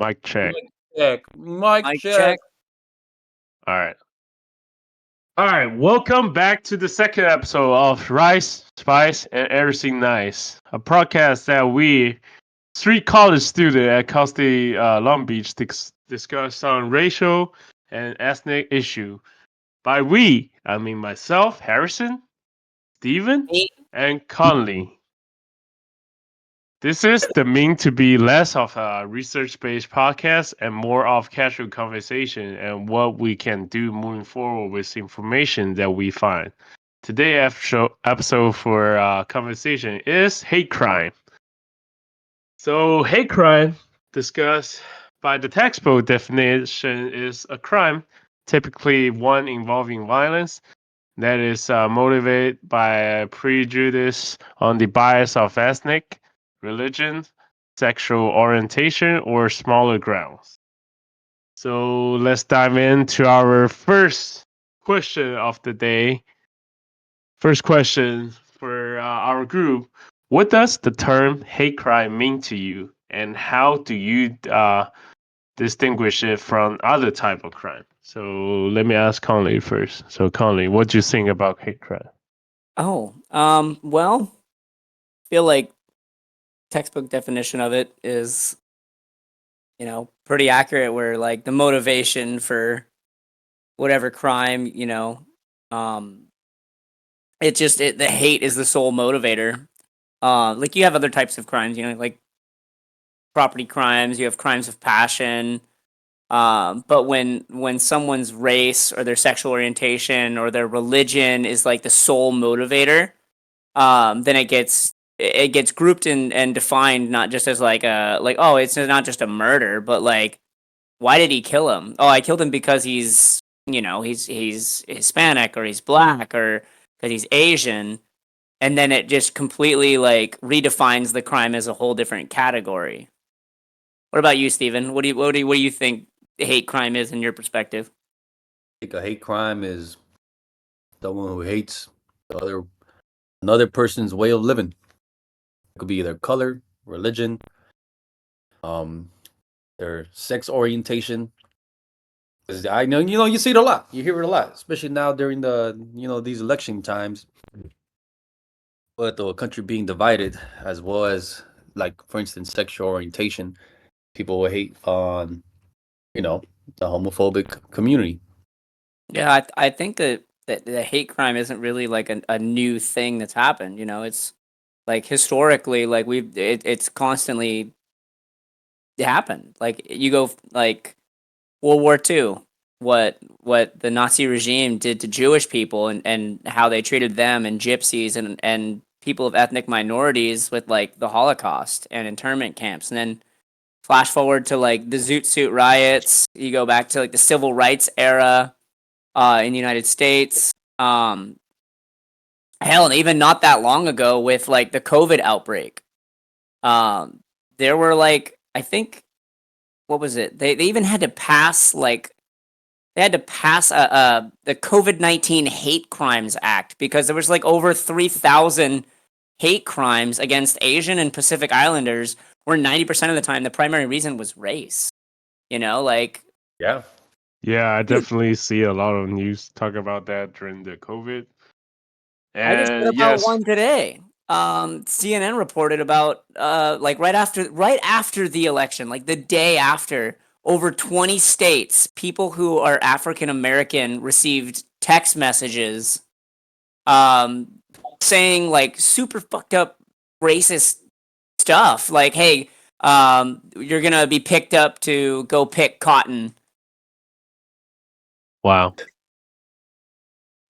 Mic check. Mic check. Mic Mic check. check. All right. All right. Welcome back to the second episode of Rice, Spice, and Everything Nice, a podcast that we, three college students at Cal State Long Beach, discuss on racial and ethnic issue. By we, I mean myself, Harrison, Steven, Me. and Conley. This is the mean to be less of a research-based podcast and more of casual conversation and what we can do moving forward with information that we find. Today's episode for conversation is hate crime. So hate crime, discussed by the textbook definition, is a crime, typically one involving violence, that is motivated by a prejudice on the bias of ethnic, religion, sexual orientation, or smaller grounds. So let's dive into our first question of the day. First question for our group: what does the term hate crime mean to you, and how do you distinguish it from other type of crime? So let me ask Conley first. So Conley, what do you think about hate crime? Well, feel like textbook definition of it is, pretty accurate where like the motivation for whatever crime, the hate is the sole motivator. Like you have other types of crimes, like property crimes, you have crimes of passion. But when someone's race or their sexual orientation or their religion is like the sole motivator, then it gets grouped and defined not just as like oh, it's not just a murder, but like why did he kill him? Oh, I killed him because he's Hispanic or he's black or because he's Asian, and then it just completely like redefines the crime as a whole different category. What about you, Steven? What do you think hate crime is in your perspective? I think a hate crime is someone who hates the another person's way of living. It could be their color, religion, um, their sex orientation. 'Cause I know you see it a lot. You hear it a lot, especially now during these election times. But the country being divided, as well as like for instance, sexual orientation, people will hate on the homophobic community. Yeah, I think that the hate crime isn't really like a new thing that's happened. It's like historically, like it's constantly happened. Like you go like World War II, what the Nazi regime did to Jewish people and how they treated them and gypsies and people of ethnic minorities with like the Holocaust and internment camps. And then flash forward to like the Zoot Suit riots. You go back to like the civil rights era in the United States. Hell, and even not that long ago with like the COVID outbreak. There were like I think what was it? They even had to pass like they had to pass the COVID-19 Hate Crimes Act because there was like over 3,000 hate crimes against Asian and Pacific Islanders, where 90% of the time the primary reason was race. Like Yeah. Yeah, I dude, definitely see a lot of news talk about that during the COVID. I just read And about yes, one today. CNN reported about like right after the election, like the day after, over 20 states, people who are African American received text messages um saying like super fucked up racist stuff like, hey, you're gonna be picked up to go pick cotton. wow.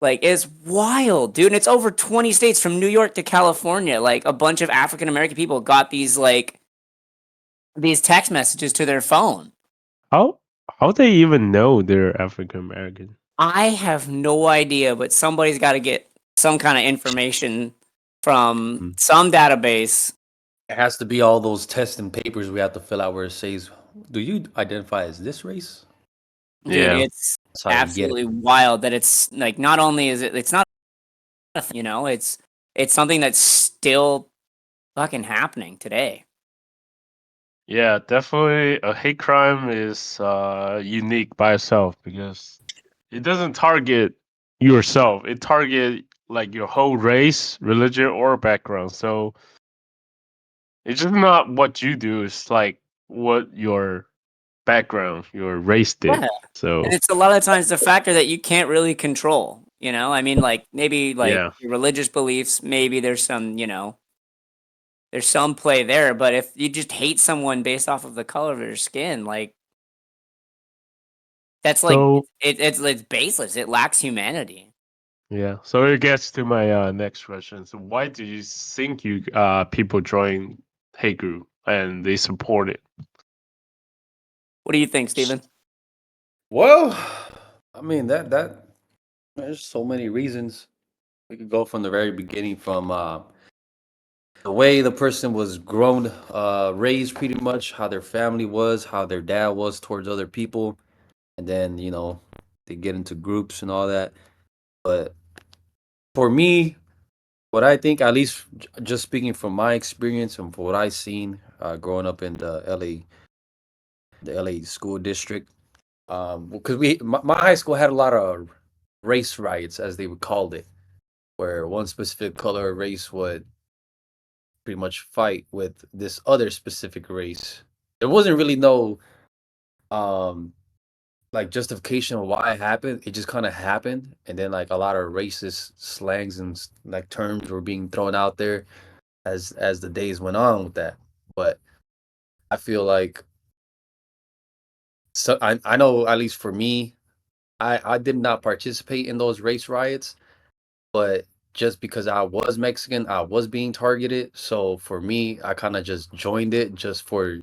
Like, it's wild, dude. And it's over 20 states from New York to California. Like, a bunch of African American people got these text messages to their phone. How they even know they're African American? I have no idea, but somebody's got to get some kind of information from Mhm. some database. It has to be all those tests and papers we have to fill out where it says, "Do you identify as this race?" Dude, Yeah. it's That's how you get it. absolutely wild that it's like not only is it's not it's something that's still fucking happening today. Yeah, definitely. A hate crime is unique by itself because it doesn't target yourself. It target like your whole race, religion, or background. So it's just not what you do. It's like what your background, your race did. Yeah. And So it's a lot of times the factor that you can't really control, I mean, like maybe like yeah. your religious beliefs, maybe there's some, there's some play there, but if you just hate someone based off of the color of their skin, like that's like So it's baseless. It lacks humanity. yeah. So it gets to my next question. So why do you think you people join hate group and they support it? What do you think, Steven? Well, I mean that there's so many reasons. We could go from the very beginning, from the way the person was grown, raised, pretty much how their family was, how their dad was towards other people, and then they get into groups and all that. But for me, what I think, at least just speaking from my experience and from what I've seen growing up in the LA school district, because my high school had a lot of race riots, as they would call it, where one specific color or race would pretty much fight with this other specific race. There wasn't really no um like justification of why it happened. It just kind of happened, and then like a lot of racist slangs and like terms were being thrown out there as the days went on with that. But I feel like, so I know, at least for me, I did not participate in those race riots, but just because I was Mexican, I was being targeted. So for me, I kind of just joined it just for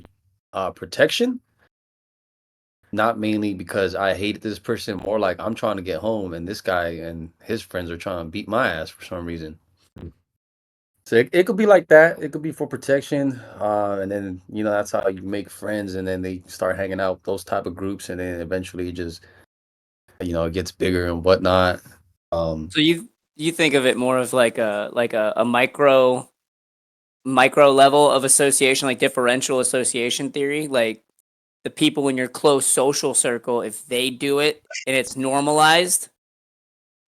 protection, not mainly because I hated this person. More like I'm trying to get home, and this guy and his friends are trying to beat my ass for some reason. So it could be like that. It could be for protection, and then that's how you make friends, and then they start hanging out with those type of groups, and then eventually it just it gets bigger and whatnot. So you think of it more of like a micro level of association, like differential association theory, like the people in your close social circle, if they do it and it's normalized,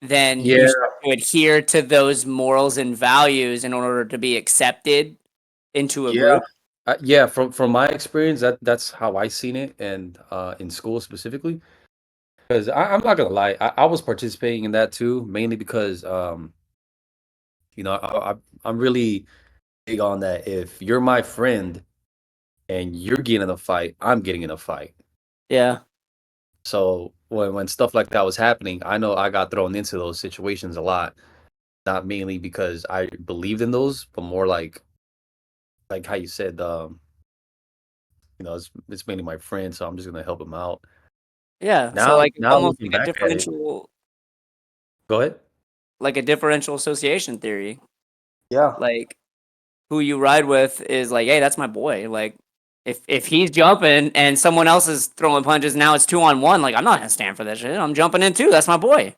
then you Yeah, start to adhere to those morals and values in order to be accepted into a yeah, group. yeah. From my experience, that's how I seen it, and in school specifically, because I'm not gonna lie, I was participating in that too, mainly because I'm really big on that. If you're my friend and you're getting in a fight, I'm getting in a fight. Yeah. So when stuff like that was happening, I know I got thrown into those situations a lot. Not mainly because I believed in those, but more like how you said, it's mainly my friend, so I'm just gonna help him out. Yeah. So Now, like now almost looking like a back at it, go ahead. differential association theory. Yeah, Like who you ride with is like, hey, that's my boy. Like if he's jumping and someone else is throwing punches, now it's 2-on-1. Like I'm not gonna stand for that shit. I'm jumping in too. That's my boy.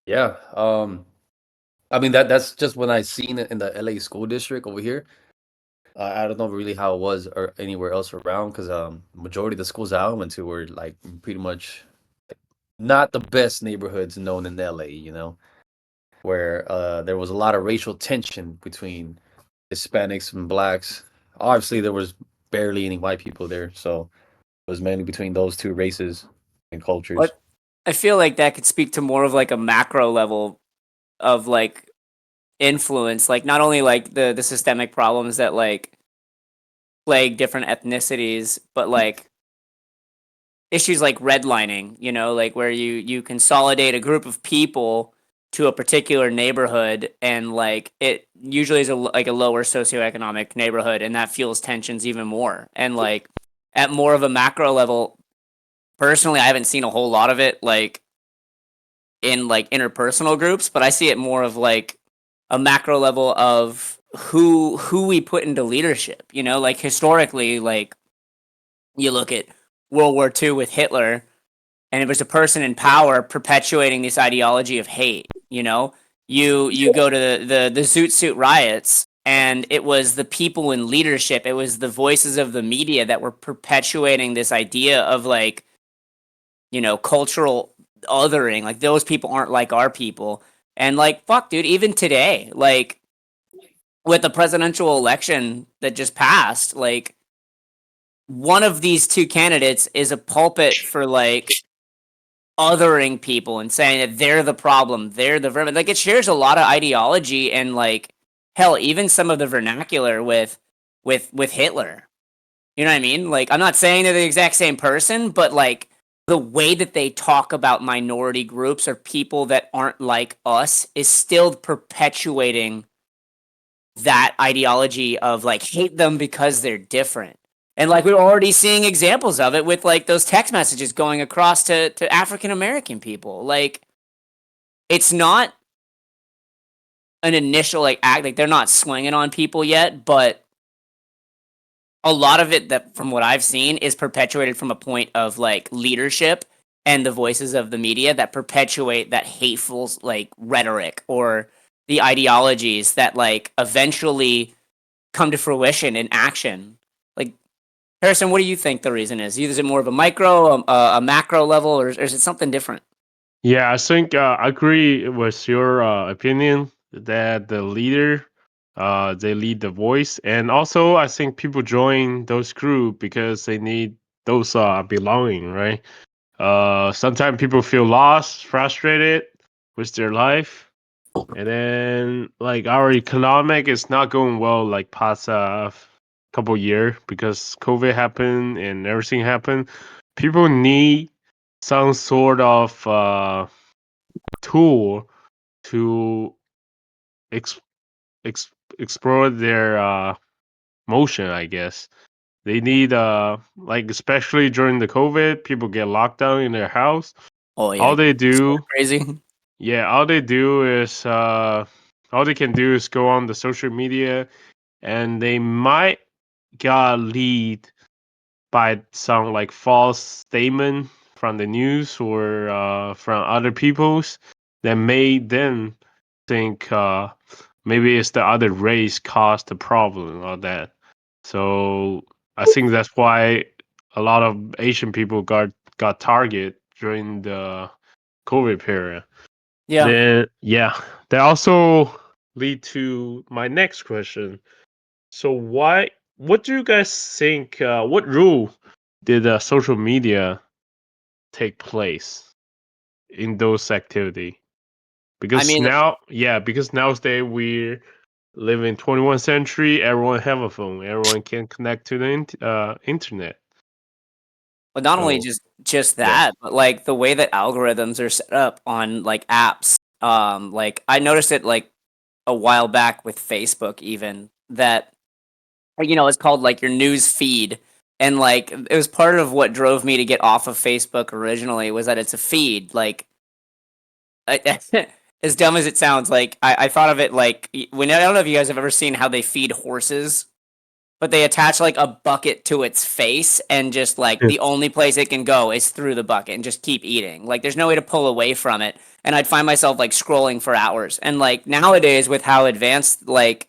yeah. I mean that's just when I seen it in the LA school district over here. I don't know really how it was or anywhere else around, because majority of the schools I went to were like pretty much not the best neighborhoods known in LA. Where there was a lot of racial tension between Hispanics and blacks. Obviously, there was barely any white people there, so it was mainly between those two races and cultures. But I feel like that could speak to more of like a macro level of like influence, like not only like the systemic problems that like plague different ethnicities, but like issues like redlining, like where you consolidate a group of people to a particular neighborhood, and like it usually is like a lower socioeconomic neighborhood, and that fuels tensions even more. And like at more of a macro level, personally, I haven't seen a whole lot of it like in like interpersonal groups, but I see it more of like a macro level of who we put into leadership. Like historically, like you look at World War II with Hitler, and it was a person in power perpetuating this ideology of hate. You go to the Zoot Suit riots, and it was the people in leadership, it was the voices of the media that were perpetuating this idea of like, cultural othering. Like those people aren't like our people. And like, fuck, dude, even today, like with the presidential election that just passed, like one of these two candidates is a pulpit for like othering people and saying that they're the problem, they're the vermin. Like it shares a lot of ideology and like hell, even some of the vernacular with Hitler. You know what I mean? Like I'm not saying they're the exact same person, but like the way that they talk about minority groups or people that aren't like us is still perpetuating that ideology of like hate them because they're different. And like we're already seeing examples of it with like those text messages going across to African American people. Like it's not an initial like act, like they're not swinging on people yet, but a lot of it that from what I've seen is perpetuated from a point of like leadership and the voices of the media that perpetuate that hateful like rhetoric or the ideologies that like eventually come to fruition in action. Like Harrison, what do you think the reason is? Is it more of a micro, a macro level, or is it something different? Yeah, I think I agree with your opinion that the leader, they lead the voice, and also I think people join those group because they need those belonging, right? Sometimes people feel lost, frustrated with their life, and then like our economic is not going well like past couple year because COVID happened and everything happened. People need some sort of tool to ex- explore their motion, I guess. They need like especially during the COVID, people get locked down in their house. Oh yeah, All they it's do, crazy. yeah, all they do is all they can do is go on the social media, and they might get lead by some like false statement from the news or from other people's that made them think maybe it's the other race caused the problem or that. So I think that's why a lot of Asian people got targeted during the COVID period. Yeah. Then yeah, that also lead to my next question. So what do you guys think? What role did social media take place in those activity? I Because mean, now, yeah, because nowadays we live in 21st century. Everyone have a phone. Everyone can connect to the internet. but not only So just yeah. that, but like the way that algorithms are set up on like apps. Like I noticed it like a while back with Facebook, even that it's called like your news feed, and like it was part of what drove me to get off of Facebook originally was that it's a feed. Like I, as dumb as it sounds, like I thought of it like when I don't know if you guys have ever seen how they feed horses, but they attach like a bucket to its face and just like the only place it can go is through the bucket and just keep eating. Like there's no way to pull away from it. And I'd find myself like scrolling for hours. And like nowadays with how advanced like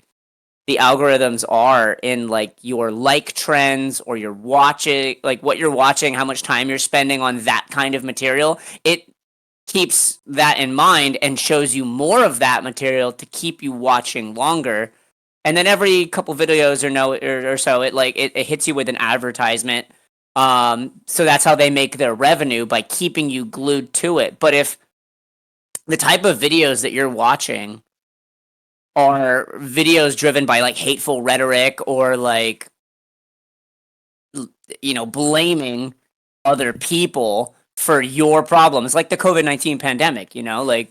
the algorithms are in like your like trends or your watching, like what you're watching, how much time you're spending on that kind of material, it keeps that in mind and shows you more of that material to keep you watching longer. And then every couple videos or so, it hits you with an advertisement. So that's how they make their revenue, by keeping you glued to it. But if the type of videos that you're watching are videos driven by like hateful rhetoric or like blaming other people for your problems, like the COVID-19 pandemic, like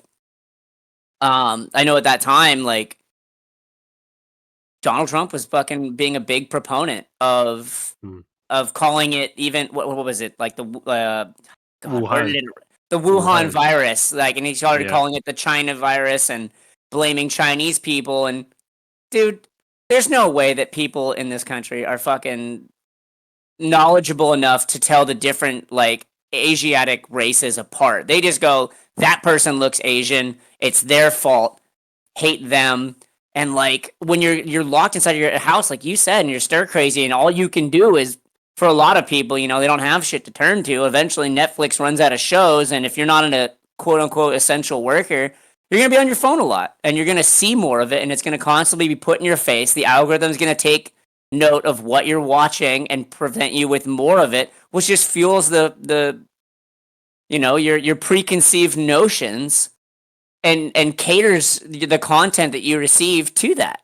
I know at that time, like Donald Trump was fucking being a big proponent of Mm. calling it, even what was it, like the God, where did Wuhan. it, the Wuhan Wuhan. virus, like, and he started Yeah. calling it the China virus and blaming Chinese people. And dude, there's no way that people in this country are fucking knowledgeable enough to tell the different like Asiatic races apart. They just go, that person looks Asian, it's their fault, hate them. And like when you're locked inside your house, like you said, and you're stir crazy, and all you can do is, for a lot of people, they don't have shit to turn to. Eventually, Netflix runs out of shows, and if you're not a quote unquote essential worker, you're gonna be on your phone a lot, and you're gonna see more of it, and it's gonna constantly be put in your face. The algorithm's gonna take note of what you're watching and prevent you with more of it, which just fuels the your preconceived notions and caters the content that you receive to that.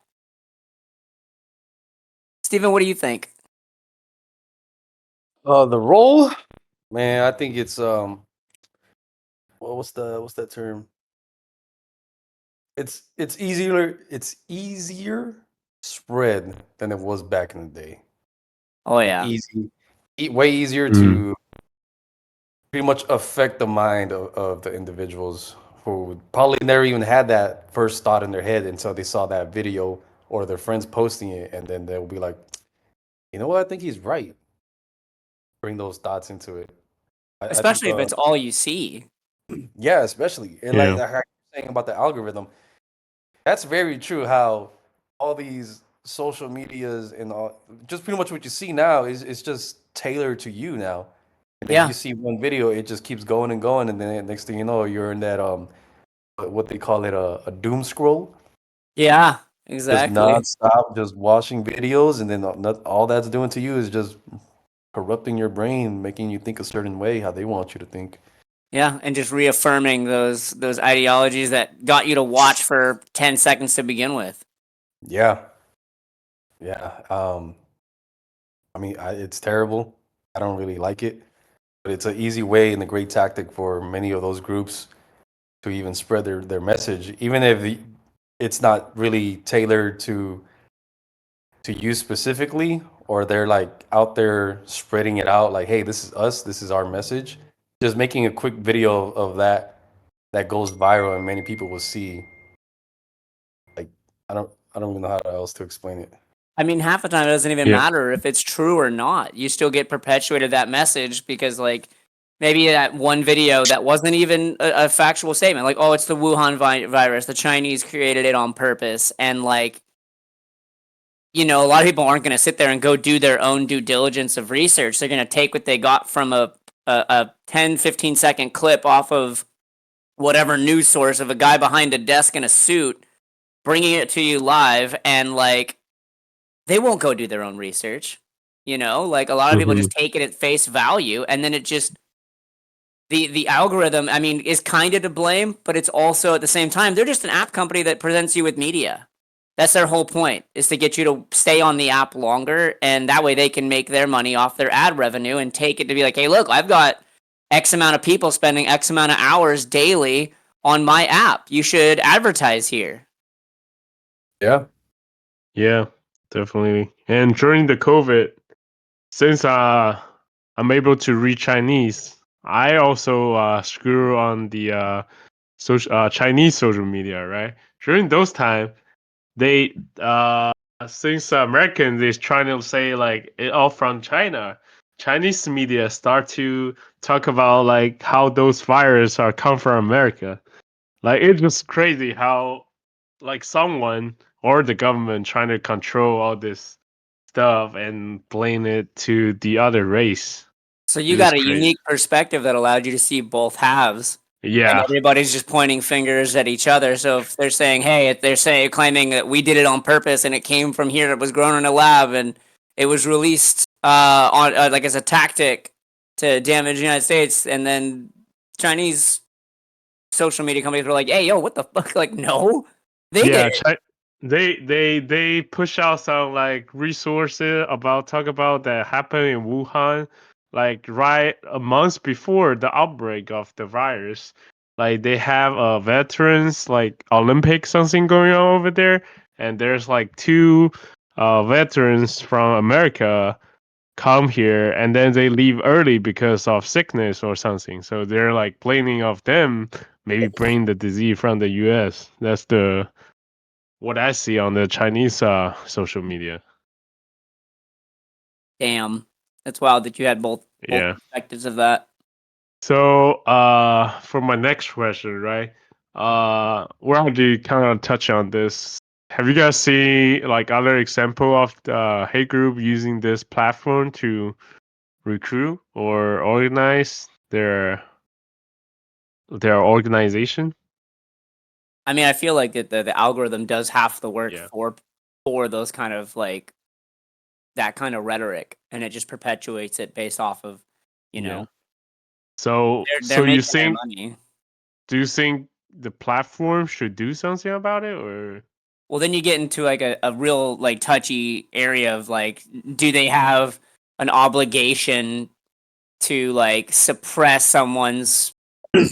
Steven, what do you think? The role, man, I think it's what's that term? It's easier spread than it was back in the day. Oh yeah, Way easier Mm. to pretty much affect the mind of the individuals who probably never even had that first thought in their head until they saw that video or their friends posting it, and then they'll be like, you know what, I think he's right. Bring those thoughts into it. I think especially if it's all you see. yeah, especially. And like Yeah. how you're saying about the algorithm, that's very true. How all these social medias and all, just pretty much what you see now is just tailored to you now. And then Yeah, you see one video, it just keeps going and going, and then next thing you know, you're in that what they call it, a doom scroll, yeah, just exactly. nonstop, just watching videos, and then all that's doing to you is just corrupting your brain, making you think a certain way, how they want you to think. Yeah, and just reaffirming those ideologies that got you to watch for 10 seconds to begin with. Yeah, yeah. I mean, it's terrible. I don't really like it, but it's an easy way and a great tactic for many of those groups to even spread their message, even if it's not really tailored to you specifically, or they're like out there spreading it out like, hey, this is us, this is our message. Just making a quick video of that goes viral and many people will see. Like, I don't even know how else to explain it. I mean, half the time it doesn't even Yeah. matter if it's true or not. You still get perpetuated that message because, like, maybe that one video that wasn't even a factual statement, like, oh, it's the Wuhan virus, the Chinese created it on purpose. And, like, a lot of people aren't going to sit there and go do their own due diligence of research. They're going to take what they got from a 10, 15-second clip off of whatever news source of a guy behind a desk in a suit bringing it to you live, and like they won't go do their own research. Like a lot of people Hmm. just take it at face value, and then it just the algorithm, I mean, is kind of to blame, but it's also at the same time they're just an app company that presents you with media. That's their whole point, is to get you to stay on the app longer, and that way they can make their money off their ad revenue and take it to be like, hey, look, I've got X amount of people spending X amount of hours daily on my app. You should advertise here. Yeah. Yeah, definitely. And during the COVID, since I'm able to read Chinese, I also screw on the Chinese social media, right? During those time, they since Americans is trying to say like it all from China, Chinese media start to talk about like how those viruses are come from America. Like it's just crazy how like someone or the government trying to control all this stuff and blame it to the other race. So you It's got just a crazy. unique perspective that allowed you to see both halves, and Yeah. everybody's just pointing fingers at each other. So if they're saying, "Hey," if they're saying claiming that we did it on purpose and it came from here, it was grown in a lab, and it was released on like as a tactic to damage the United States, and then Chinese social media companies were like, "Hey, yo, what the fuck?" Like, no, they did Yeah, it. they push out some like resources about talk about that happened in Wuhan, like right a month before the outbreak of the virus. Like they have veterans like Olympic something going on over there, and there's like two veterans from America come here and then they leave early because of sickness or something. So they're like blaming of them maybe bring the disease from the US. That's the what I see on the Chinese social media. Damn, that's wild that you had both Yeah. perspectives of that. So for my next question, right? We're already kind of touch on this Have you guys seen like other example of the hate group using this platform to recruit or organize their organization? I mean, I feel like the algorithm does half the work Yeah. for those kind of like that kind of rhetoric, and it just perpetuates it based off of, you Yeah. know, So they're you making their think money. do you think the platform should do something about it or Well, then you get into like a real like touchy area of like, do they have an obligation to like suppress someone's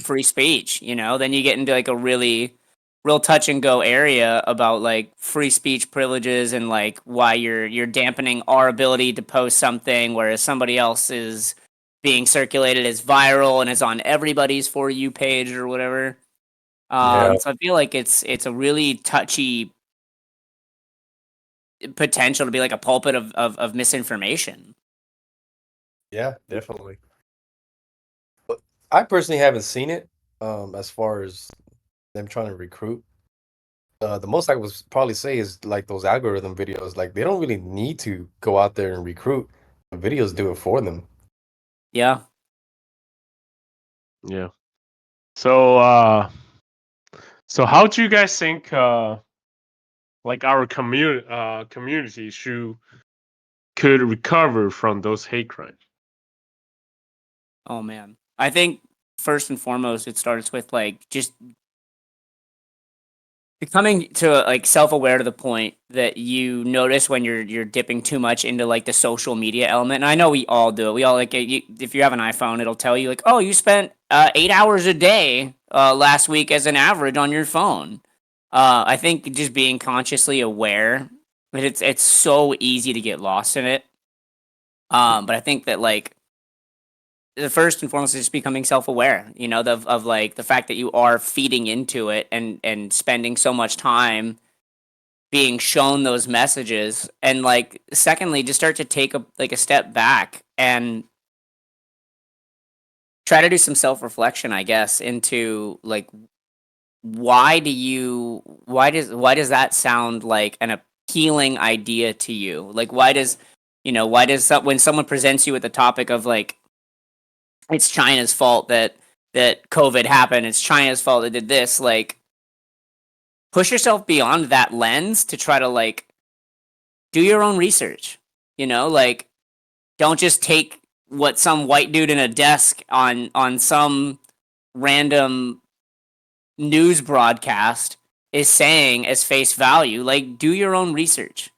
free speech? You know, then you get into like a really real touch and go area about like free speech privileges and like why you're dampening our ability to post something, whereas somebody else is being circulated as viral and is on everybody's for you page or whatever. Yeah, So I feel like it's a really touchy potential to be like a pulpit of misinformation. yeah, definitely. But I personally haven't seen it. As far as them trying to recruit, the most I would probably say is like those algorithm videos. Like they don't really need to go out there and recruit. The videos do it for them. Yeah. yeah. So so how do you guys think like our community could recover from those hate crimes? Oh man. I think first and foremost it starts with like just becoming to like self-aware to the point that you notice when you're dipping too much into like the social media element. And I know we all do it. We all like if you have an iPhone, it'll tell you like, oh, you spent 8 hours a day last week as an average on your phone. I think just being consciously aware, but it's so easy to get lost in it. But I think that like the first and foremost is just becoming self-aware, you know, of like the fact that you are feeding into it and spending so much time being shown those messages. And like secondly, just start to take a step back and try to do some self-reflection, I guess, into like why does that sound like an appealing idea to you? Like when someone presents you with the topic of like it's China's fault that COVID happened. It's China's fault that did this. Like, push yourself beyond that lens to try to like do your own research. You know, like don't just take what some white dude in a desk on some random news broadcast is saying as face value. Like, do your own research.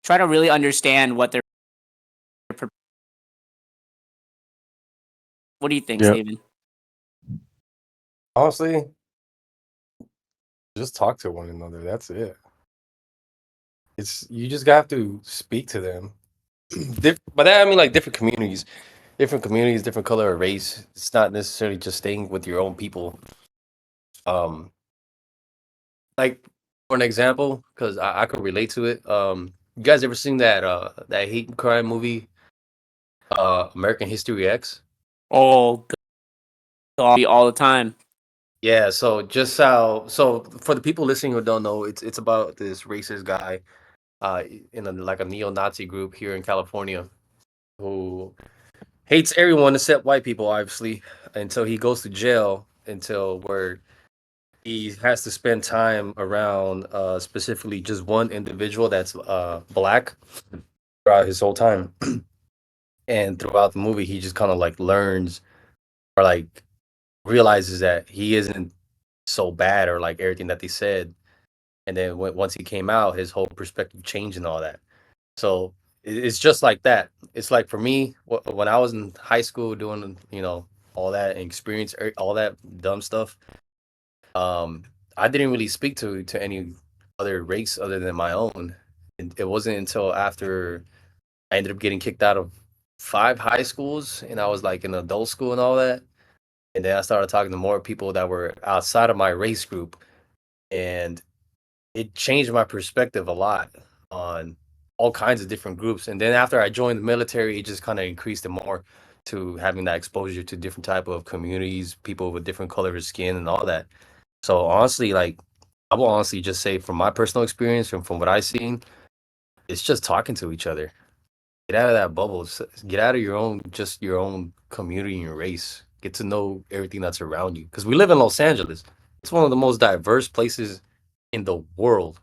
Try to really understand what they're. What do you think, Yeah. Steven? Honestly, just talk to one another. That's it. It's you just have to speak to them. By that I mean like different communities, different color or race. It's not necessarily just staying with your own people. Um, like for an example, because I could relate to it. You guys ever seen that hate crime movie, American History X? Oh, God, all the time. Yeah, so for the people listening who don't know, it's about this racist guy in like a neo-Nazi group here in California who hates everyone except white people, obviously, until he goes to jail until where he has to spend time around specifically just one individual that's black throughout his whole time. And throughout the movie he just kind of like learns or like realizes that he isn't so bad or like everything that they said. And then once he came out, his whole perspective changed and all that. So it's just like that. It's like for me, when I was in high school doing, all that and experience all that dumb stuff, um, I didn't really speak to any other race other than my own. And it wasn't until after I ended up getting kicked out of 5 high schools and I was like in adult school and all that. And then I started talking to more people that were outside of my race group. And it changed my perspective a lot on all kinds of different groups. And then after I joined the military, it just kind of increased it more to having that exposure to different type of communities, people with different colors of skin and all that. So honestly, like I will honestly just say from my personal experience, from what I've seen, it's just talking to each other. Get out of that bubble. Get out of your own community and your race. Get to know everything that's around you. Because we live in Los Angeles. It's one of the most diverse places in the world.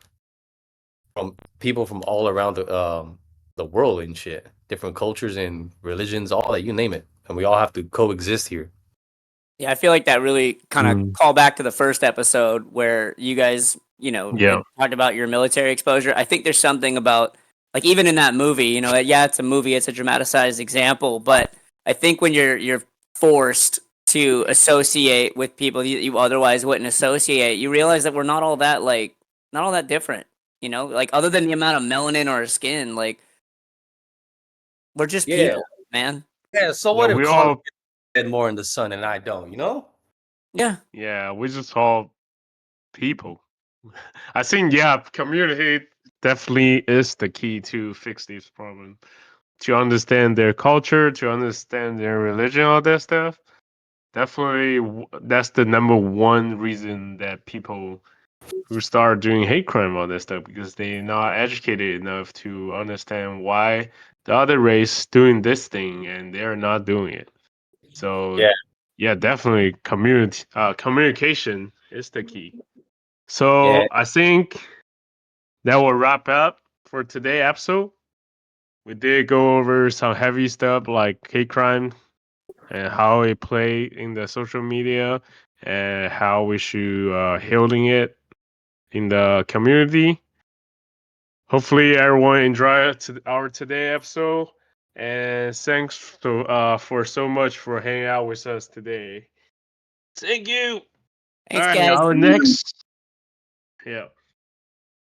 From people from all around the world and shit. Different cultures and religions, all that, you name it. And we all have to coexist here. Yeah, I feel like that really kind of call back to the first episode where you guys, Yeah. talked about your military exposure. I think there's something about, like, even in that movie, yeah, it's a movie, it's a dramatized example, but I think when you're forced to associate with people you otherwise wouldn't associate, you realize that we're not all that different. Like, other than the amount of melanin on our skin, like, we're just people, man. Yeah, so Yeah, what if we Colin all get more in the sun and I don't, Yeah. Yeah, we just all people. I think communicate definitely is the key to fix these problems. To understand their culture, to understand their religion, all that stuff. Definitely, that's the number one reason that people who start doing hate crime, all that stuff, because they're not educated enough to understand why the other race doing this thing and they're not doing it. So yeah, definitely communication is the key. So I think that will wrap up for today episode. We did go over some heavy stuff like hate crime and how it play in the social media and how we should handling it in the community. Hopefully everyone enjoyed our today episode, and thanks for so much for hanging out with us today. Thank you. Thanks, All right, guys. our next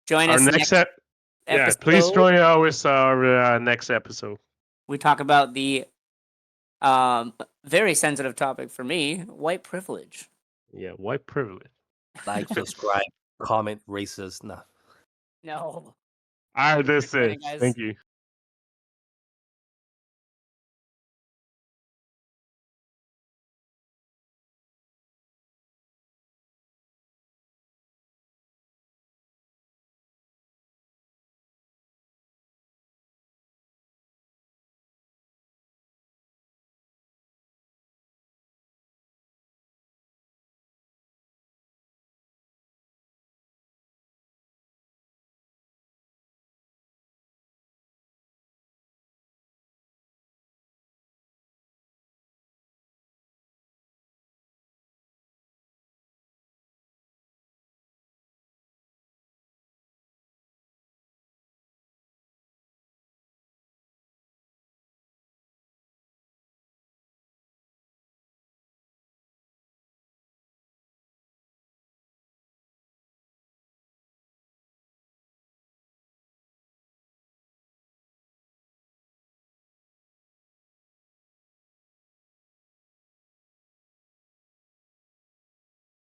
Join our us next episode. please join us with our next episode. We talk about the very sensitive topic for me, white privilege. Yeah, white privilege. Like, subscribe, comment, racist. Nah. No. All right, that's Joining, it. guys. Thank you.